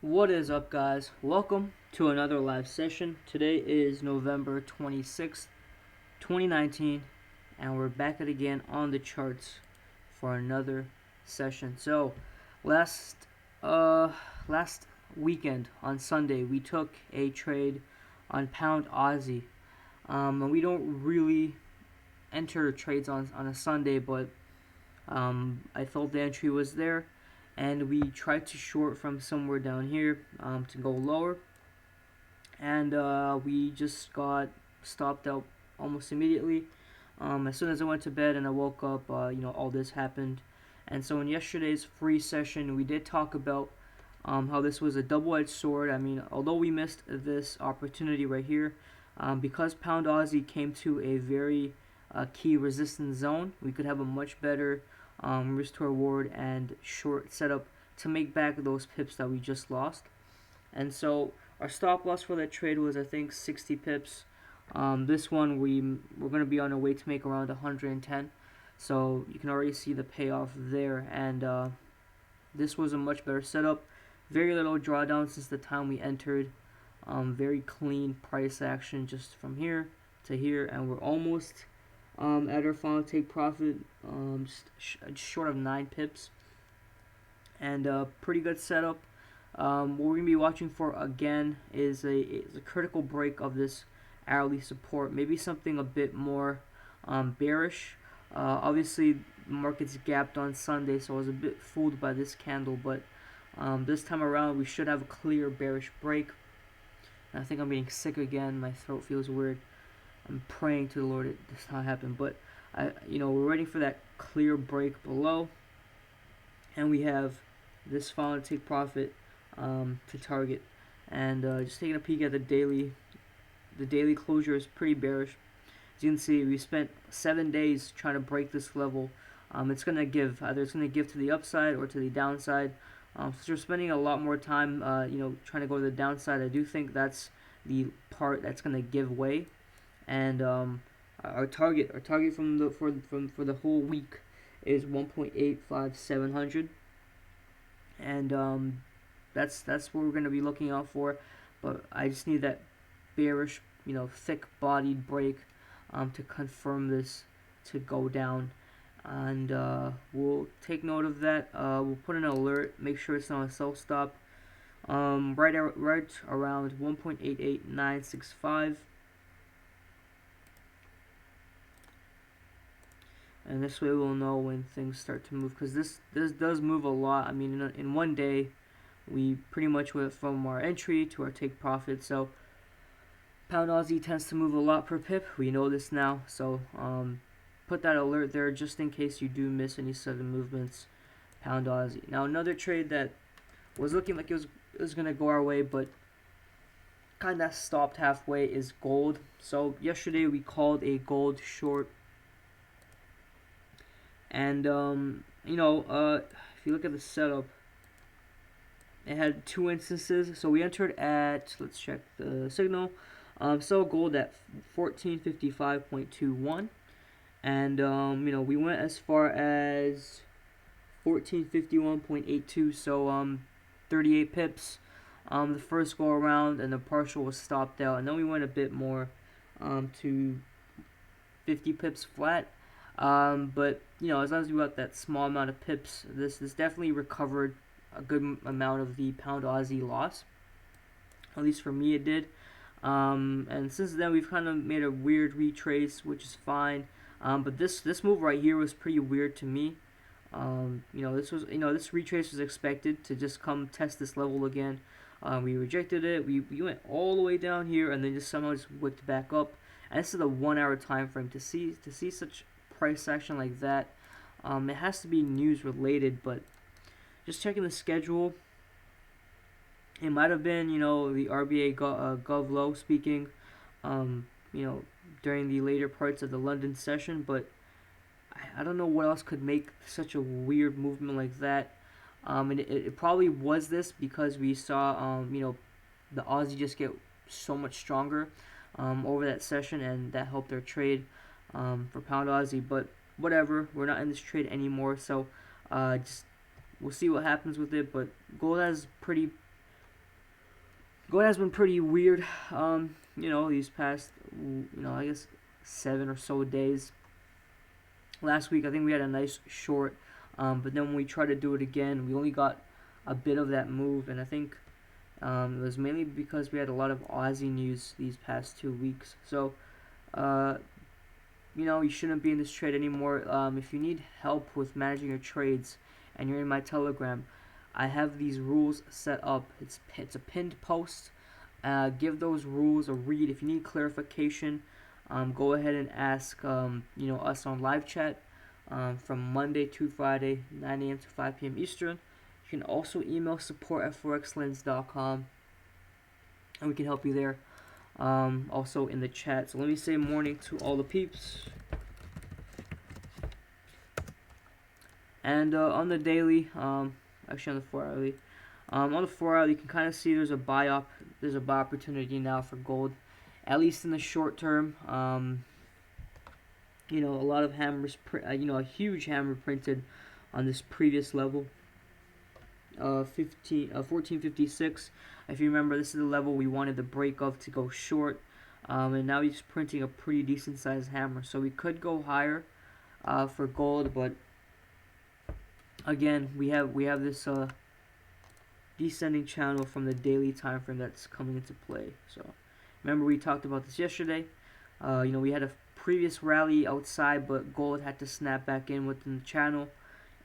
What is up, guys? Welcome to another live session. Today is November 26th, 2019, and we're back at again on the charts for another session. So, last uh last weekend on Sunday, we took a trade on pound Aussie. And we don't really enter trades on a Sunday, but I felt the entry was there, and we tried to short from somewhere down here to go lower, and we just got stopped out almost immediately. As soon as I went to bed and I woke up, all this happened. And so in yesterday's free session, we did talk about how this was a double-edged sword. I mean, although we missed this opportunity right here, because pound Aussie came to a very key resistance zone, we could have a much better risk to reward and short setup to make back those pips that we just lost. And so our stop loss for that trade was, I think, 60 pips. This one we're going to be on our way to make around 110. So you can already see the payoff there. And this was a much better setup. Very little drawdown since the time we entered. Very clean price action just from here to here. And we're almost at our final take profit, just short of 9 pips. And pretty good setup. What we're going to be watching for again is a critical break of this hourly support. Maybe something a bit more bearish. Obviously, the market's gapped on Sunday, so I was a bit fooled by this candle. But this time around, we should have a clear bearish break. And I think I'm getting sick again. My throat feels weird. I'm praying to the Lord it does not happen. But we're waiting for that clear break below, and we have this final take profit to target. And just taking a peek at the daily closure is pretty bearish. As you can see, we spent 7 days trying to break this level. It's gonna give either to the upside or to the downside. So we're spending a lot more time, trying to go to the downside. I do think that's the part that's gonna give way. And our target from for the whole week is 1.85700, and that's what we're going to be looking out for. But I just need that bearish, thick-bodied break to confirm this to go down, and we'll take note of that. We'll put an alert, make sure it's not a sell stop, right around 1.88965. And this way we'll know when things start to move, because this does move a lot. I mean, in one day, we pretty much went from our entry to our take profit. So pound Aussie tends to move a lot per pip. We know this now. So put that alert there just in case you do miss any sudden movements. Pound Aussie. Now another trade that was looking like it was gonna go our way, but kind of stopped halfway, is gold. So yesterday we called a gold short. And if you look at the setup, it had 2 instances. So we entered at, let's check the signal, sell gold at 1455.21, and we went as far as 1451.82. So 38 pips the first go around, and the partial was stopped out, and then we went a bit more to 50 pips flat. But as long as we got that small amount of pips, this definitely recovered a good amount of the pound Aussie loss. At least for me, it did. And since then, we've kind of made a weird retrace, which is fine. But this move right here was pretty weird to me. This retrace was expected to just come test this level again. We rejected it. We went all the way down here, and then just somehow just whipped back up. And this is a 1 hour time frame. To see such price action like that, it has to be news related. But just checking the schedule, it might have been the RBA Gov Low speaking during the later parts of the London session, but I don't know what else could make such a weird movement like that. And it probably was this because we saw the Aussie just get so much stronger over that session, and that helped our trade for pound Aussie. But whatever, we're not in this trade anymore, so we'll see what happens with it. But gold has pretty gold has been pretty weird. These past, I guess 7 or so days. Last week, I think we had a nice short, but then when we tried to do it again, we only got a bit of that move, and I think it was mainly because we had a lot of Aussie news these past 2 weeks. So, uh, you shouldn't be in this trade anymore. If you need help with managing your trades and you're in my Telegram, I have these rules set up. It's a pinned post. Give those rules a read. If you need clarification, go ahead and ask us on live chat from Monday to Friday, 9 a.m. to 5 p.m. Eastern. You can also email support@forexlens.com and we can help you there. Also in the chat. So let me say morning to all the peeps. And on the daily, actually on the 4 hourly, on the 4 hour, you can kind of see there's a buy opportunity now for gold, at least in the short term. A lot of hammers, a huge hammer printed on this previous level, 1456. If you remember, this is the level we wanted the break of to go short, and now he's printing a pretty decent sized hammer. So we could go higher for gold, but again, we have this descending channel from the daily time frame that's coming into play. So remember, we talked about this yesterday. We had a previous rally outside, but gold had to snap back in within the channel.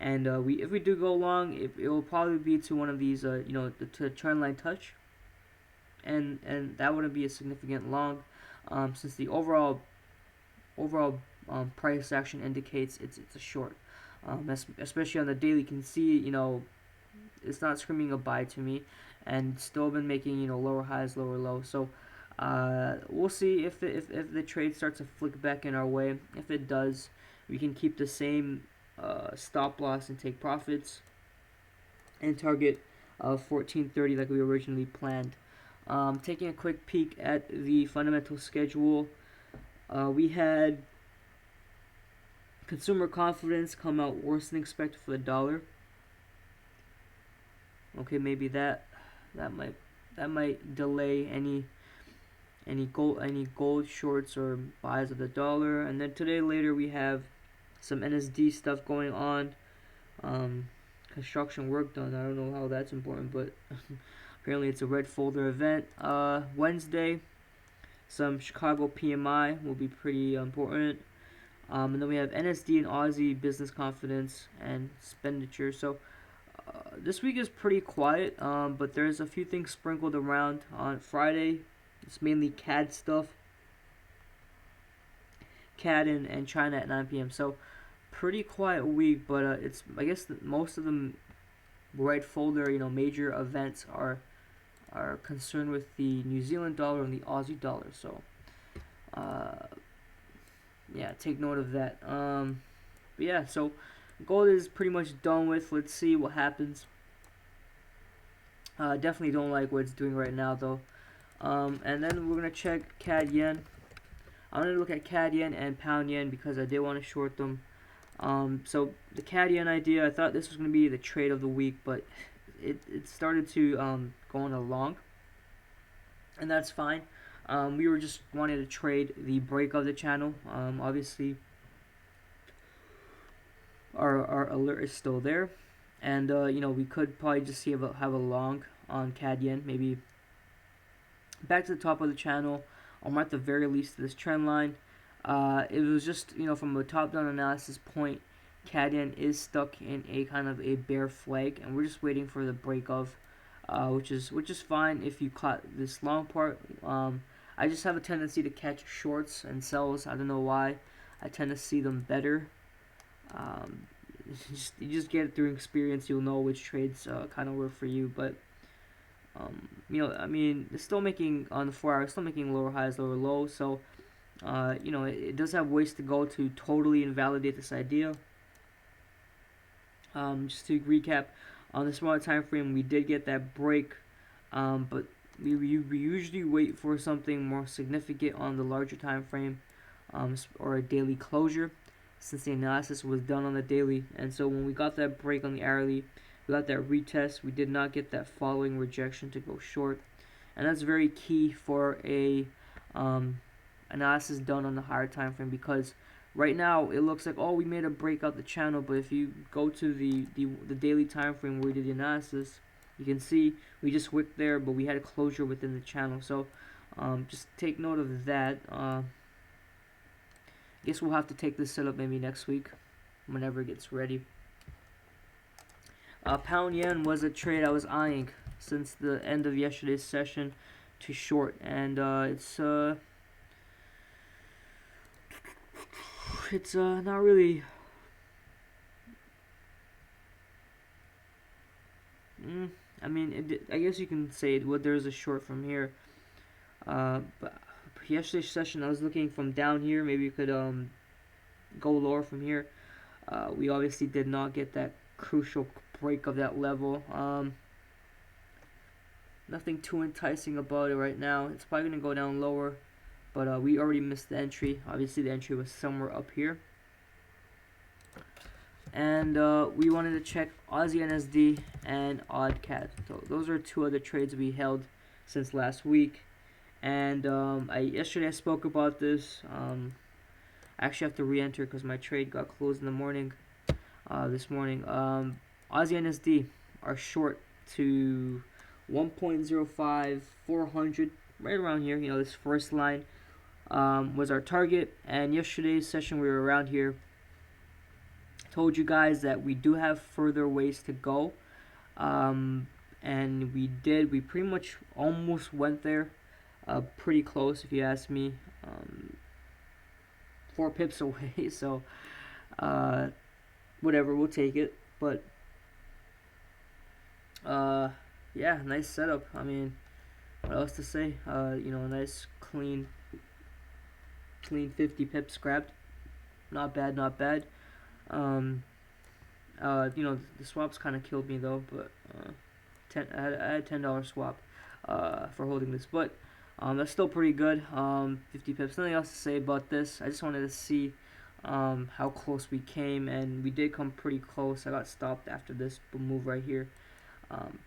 And if we do go long, it will probably be to one of these, to trend line touch, and that wouldn't be a significant long, since the overall price action indicates it's a short. Especially on the daily, you can see it's not screaming a buy to me, and still been making lower highs, lower lows. So we'll see if the trade starts to flick back in our way. If it does, we can keep the same stop loss and take profits and target 1430 like we originally planned. Taking a quick peek at the fundamental schedule, we had consumer confidence come out worse than expected for the dollar. Okay, maybe that might delay any gold shorts or buys of the dollar. And then today later we have some NSD stuff going on. Construction work done. I don't know how that's important, but apparently it's a red folder event. Wednesday, some Chicago PMI will be pretty important. And then we have NSD and Aussie business confidence and expenditure. So this week is pretty quiet, but there's a few things sprinkled around. On Friday, it's mainly CAD stuff. CAD and China at 9 p.m. So pretty quiet week, but I guess most of the red folder major events are concerned with the New Zealand dollar and the Aussie dollar. So yeah, take note of that. But yeah, so gold is pretty much done with. Let's see what happens. Definitely don't like what it's doing right now though. And then we're gonna check CAD yen. I'm gonna look at CAD yen and pound yen because I did want to short them. So the CAD yen idea, I thought this was gonna be the trade of the week, but it started to go on a long, and that's fine. We were just wanting to trade the break of the channel. Obviously, our alert is still there, and we could probably just have a long on CAD yen, maybe back to the top of the channel, or at the very least this trend line. It was just from a top-down analysis point, CAD yen is stuck in a kind of a bear flag, and we're just waiting for the break of, which is fine if you caught this long part. I just have a tendency to catch shorts and sells. I don't know why. I tend to see them better. You just get it through experience. You'll know which trades kind of work for you. But it's still making on the 4 hour. Still making lower highs, lower lows. So it does have ways to go to totally invalidate this idea. Just to recap, on the smaller time frame, we did get that break, but we usually wait for something more significant on the larger time frame, or a daily closure, since the analysis was done on the daily. And so when we got that break on the hourly, we got that retest. We did not get that following rejection to go short, and that's very key for a analysis done on the higher time frame, because right now it looks like, oh, we made a break out the channel, but if you go to the daily time frame where we did the analysis, you can see we just wicked there, but we had a closure within the channel. So just take note of that. I guess we'll have to take this setup maybe next week whenever it gets ready. Pound yen was a trade I was eyeing since the end of yesterday's session to short, and it's not really. I mean, I guess you can say there's a short from here. But yesterday's session, I was looking from down here. Maybe you could go lower from here. We obviously did not get that crucial break of that level. Nothing too enticing about it right now. It's probably gonna go down lower, but we already missed the entry. Obviously, the entry was somewhere up here. And we wanted to check Aussie NSD and AUD CAD. So those are two other trades we held since last week. And yesterday I spoke about this. I actually have to re-enter because my trade got closed in the morning. This morning, Aussie NSD are short to 1.05 400, right around here. You know, this first line was our target, and yesterday's session we were around here. Told you guys that we do have further ways to go, and we did. We pretty much almost went there, pretty close if you ask me. 4 pips away, so whatever, we'll take it. But yeah, nice setup. I mean, what else to say? You know, nice clean 50 pips grabbed. Not bad, not bad. You know, the swaps kind of killed me though, but I had $10 swap for holding this, but that's still pretty good. 50 pips. Nothing else to say about this. I just wanted to see how close we came, and we did come pretty close. I got stopped after this move right here.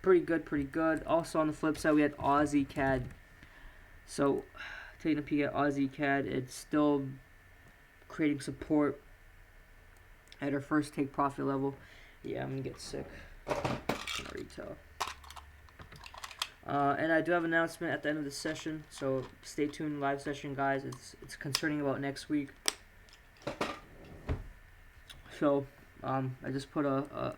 Pretty good, pretty good. Also on the flip side, we had Aussie CAD. So taking a peek at Aussie CAD, it's still creating support at our first take profit level. Yeah, I'm gonna get sick. I can already tell. And I do have an announcement at the end of the session, so stay tuned. Live session, guys. It's concerning about next week. So I just put a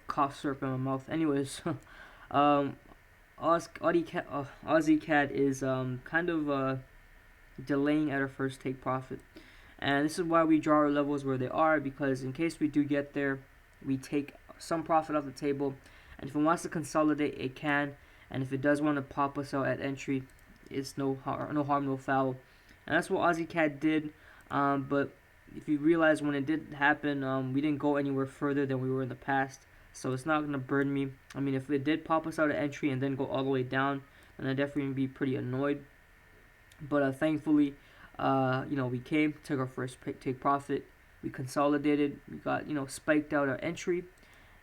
cough syrup in my mouth. Anyways, Aussie CAD is kind of delaying at our first take profit. And this is why we draw our levels where they are, because in case we do get there, we take some profit off the table. And if it wants to consolidate, it can. And if it does want to pop us out at entry, it's no harm, no foul. And that's what Aussie CAD did. But if you realize, when it did happen, we didn't go anywhere further than we were in the past. So it's not going to burn me. I mean, if it did pop us out at entry and then go all the way down, then I'd definitely be pretty annoyed. But thankfully, you know, we came, took our first take profit, we consolidated, we got, you know, spiked out our entry,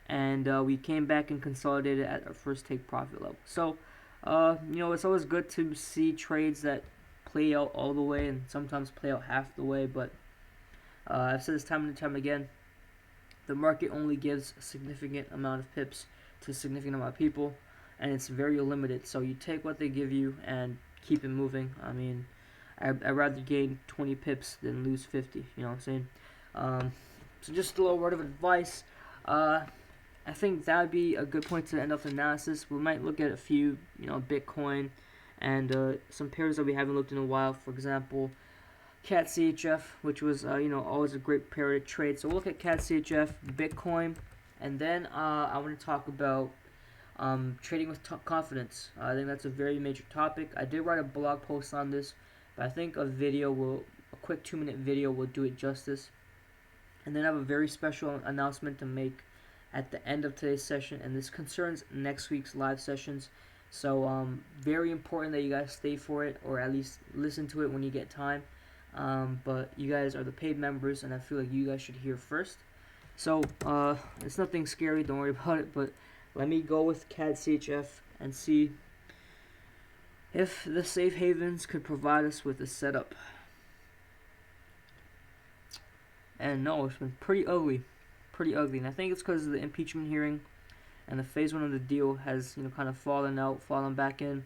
and we came back and consolidated at our first take profit level. So, you know, it's always good to see trades that play out all the way and sometimes play out half the way, but I've said this time and time again, the market only gives a significant amount of pips to a significant amount of people, and it's very limited. So you take what they give you and keep it moving. I mean, I'd rather gain 20 pips than lose 50, you know what I'm saying? So just a little word of advice. I think that would be a good point to end off the analysis. We might look at a few, you know, Bitcoin and some pairs that we haven't looked in a while. For example, CAD CHF, which was, you know, always a great pair to trade. So we'll look at CAD CHF, Bitcoin, and then I want to talk about trading with confidence. I think that's a very major topic. I did write a blog post on this, but I think a quick 2-minute video will do it justice. And then I have a very special announcement to make at the end of today's session, and this concerns next week's live sessions. So very important that you guys stay for it, or at least listen to it when you get time. But you guys are the paid members, and I feel like you guys should hear first. So it's nothing scary, don't worry about it, but let me go with CAD CHF, and see if the safe havens could provide us with a setup. And no, it's been pretty ugly, and I think it's because of the impeachment hearing and the phase one of the deal has kind of fallen back in.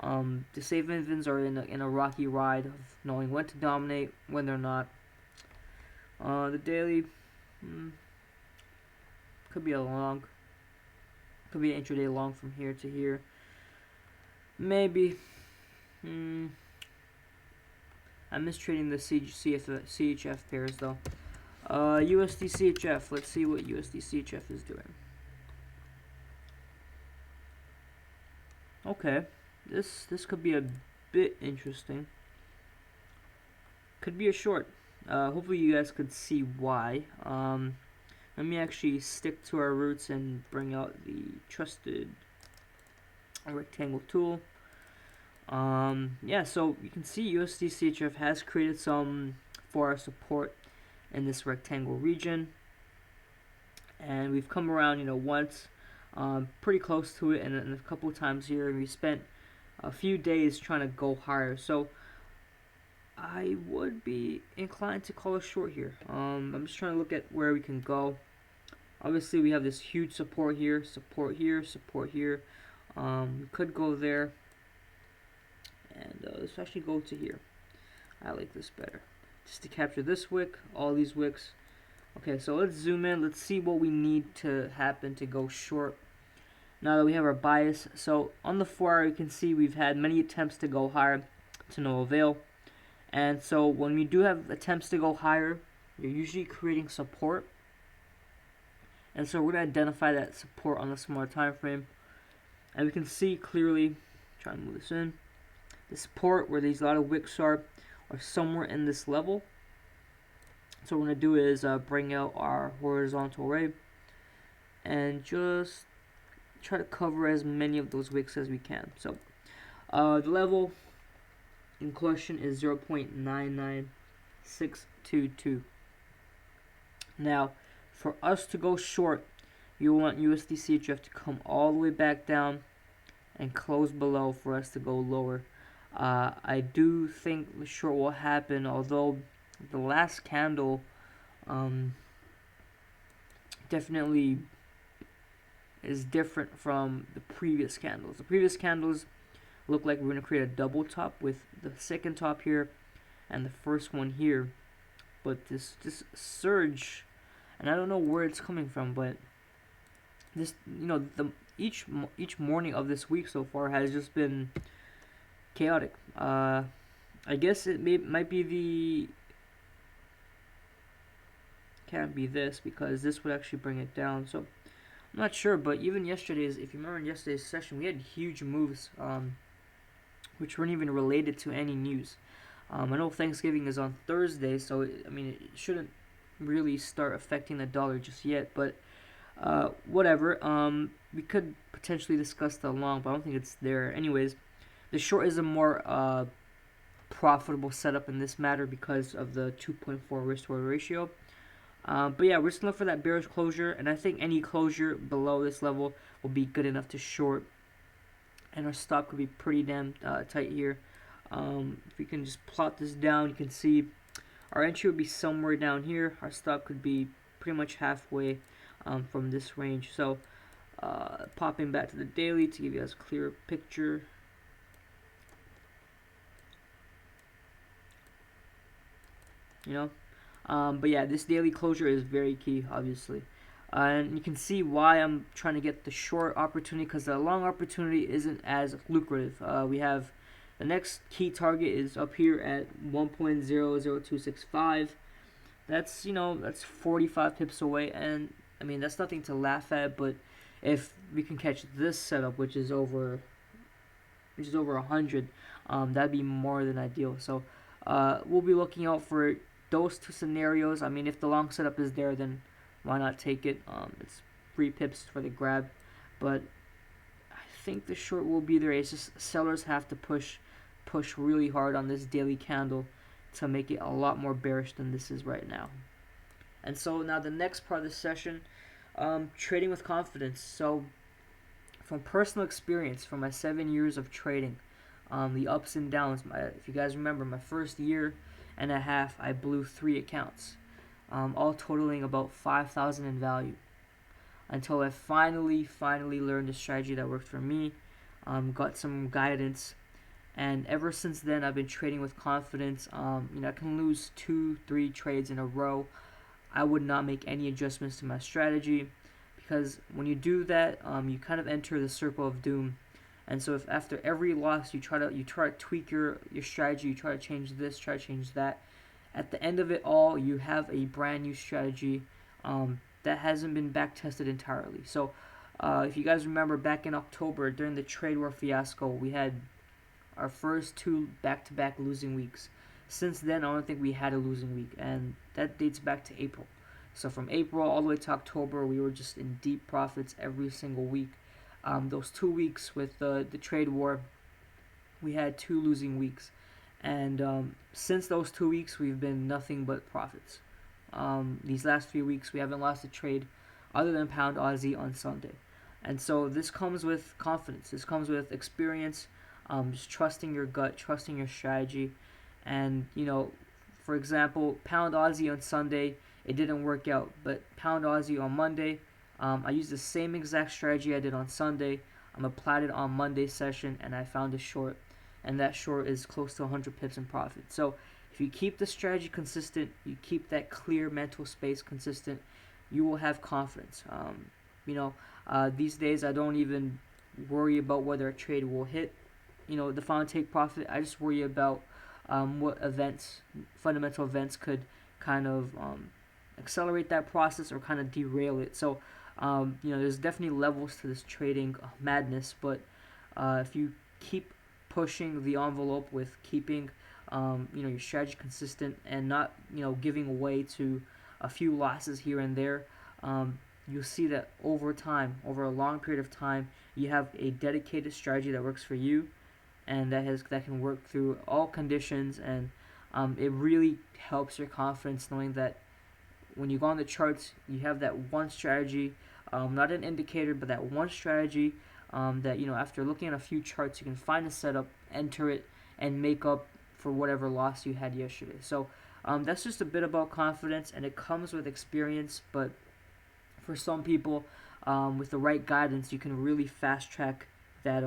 The safe havens are in a rocky ride of knowing when to dominate, when they're not. The daily could be an intraday long from here to here. Maybe. I'm mistrading the CHF pairs though. USD CHF. Let's see what USD CHF is doing. Okay, this could be a bit interesting. Could be a short. Hopefully you guys could see why. Let me actually stick to our roots and bring out the trusted rectangle tool. Yeah, so you can see USD CHF has created some Forex support in this rectangle region, and we've come around once, pretty close to it, and a couple times here, and we spent a few days trying to go higher. So I would be inclined to call a short here. I'm just trying to look at where we can go. Obviously we have this huge support here, support here, support here. We could go there, and let's actually go to here. I like this better, just to capture this wick, all these wicks. Okay, so let's zoom in. Let's see what we need to happen to go short now that we have our bias. So on the 4 hour, you can see we've had many attempts to go higher to no avail. And so when we do have attempts to go higher, you're usually creating support. And so we're going to identify that support on the smaller time frame. And we can see clearly, try to move this in, the support where these lot of wicks are somewhere in this level. So what we're going to do is bring out our horizontal ray and just try to cover as many of those wicks as we can. So the level in question is 0.99622. Now, for us to go short, you want USD CHF to come all the way back down and close below for us to go lower. I do think the short will happen, although the last candle definitely is different from the previous candles. The previous candles look like we're going to create a double top with the second top here and the first one here. But this surge, and I don't know where it's coming from, but this, each morning of this week so far has just been chaotic. I guess might be can't be this, because this would actually bring it down. So I'm not sure, but even yesterday's, if you remember in yesterday's session, we had huge moves, which weren't even related to any news. I know Thanksgiving is on Thursday, so it shouldn't really start affecting the dollar just yet, but whatever. We could potentially discuss the long, but I don't think it's there. Anyways, the short is a more profitable setup in this matter because of the 2.4 risk to reward ratio. But yeah, we're just looking for that bearish closure, and I think any closure below this level will be good enough to short, and our stop could be pretty damn tight here. If we can just plot this down, you can see our entry would be somewhere down here. Our stop could be pretty much halfway from this range. So popping back to the daily to give you guys a clearer picture. But yeah, this daily closure is very key, obviously. And you can see why I'm trying to get the short opportunity, because the long opportunity isn't as lucrative. We have the next key target is up here at 1.00265. That's 45 pips away, and that's nothing to laugh at. But if we can catch this setup, which is over 100, that'd be more than ideal. So we'll be looking out for those two scenarios. If the long setup is there, then why not take it? It's 3 pips for the grab, but I think the short will be there. It's just sellers have to push really hard on this daily candle to make it a lot more bearish than this is right now. And so now the next part of the session, trading with confidence. So from personal experience, from my 7 years of trading, the ups and downs. If you guys remember, my first year and a half, I blew 3 accounts, all totaling about 5,000 in value. Until I finally learned a strategy that worked for me, got some guidance, and ever since then, I've been trading with confidence. I can lose 2, 3 trades in a row. I would not make any adjustments to my strategy, because when you do that, you kind of enter the circle of doom. And so, if after every loss you try to tweak your strategy, you try to change this, try to change that, at the end of it all, you have a brand new strategy that hasn't been back tested entirely. So, if you guys remember back in October during the trade war fiasco, we had our first 2 back-to-back losing weeks. Since then, I don't think we had a losing week, and that dates back to April. So from April all the way to October, we were just in deep profits every single week. Those 2 weeks with the trade war, we had 2 losing weeks, and since those 2 weeks, we've been nothing but profits. These last few weeks, we haven't lost a trade other than Pound Aussie on Sunday. And so this comes with confidence. This comes with experience, just trusting your gut, trusting your strategy. And, for example, Pound Aussie on Sunday, it didn't work out. But Pound Aussie on Monday, I used the same exact strategy I did on Sunday. Applied it on Monday's session, and I found a short. And that short is close to 100 pips in profit. So if you keep the strategy consistent, you keep that clear mental space consistent, you will have confidence. These days I don't even worry about whether a trade will hit, the final take profit. I just worry about what fundamental events could kind of accelerate that process or kind of derail it. So, there's definitely levels to this trading madness, but if you keep pushing the envelope with keeping your strategy consistent and not giving way to a few losses here and there, you'll see that over time, over a long period of time, you have a dedicated strategy that works for you, and that can work through all conditions, and it really helps your confidence knowing that when you go on the charts, you have that one strategy, not an indicator, but that one strategy that after looking at a few charts, you can find a setup, enter it, and make up for whatever loss you had yesterday. So that's just a bit about confidence, and it comes with experience. But for some people, with the right guidance, you can really fast track that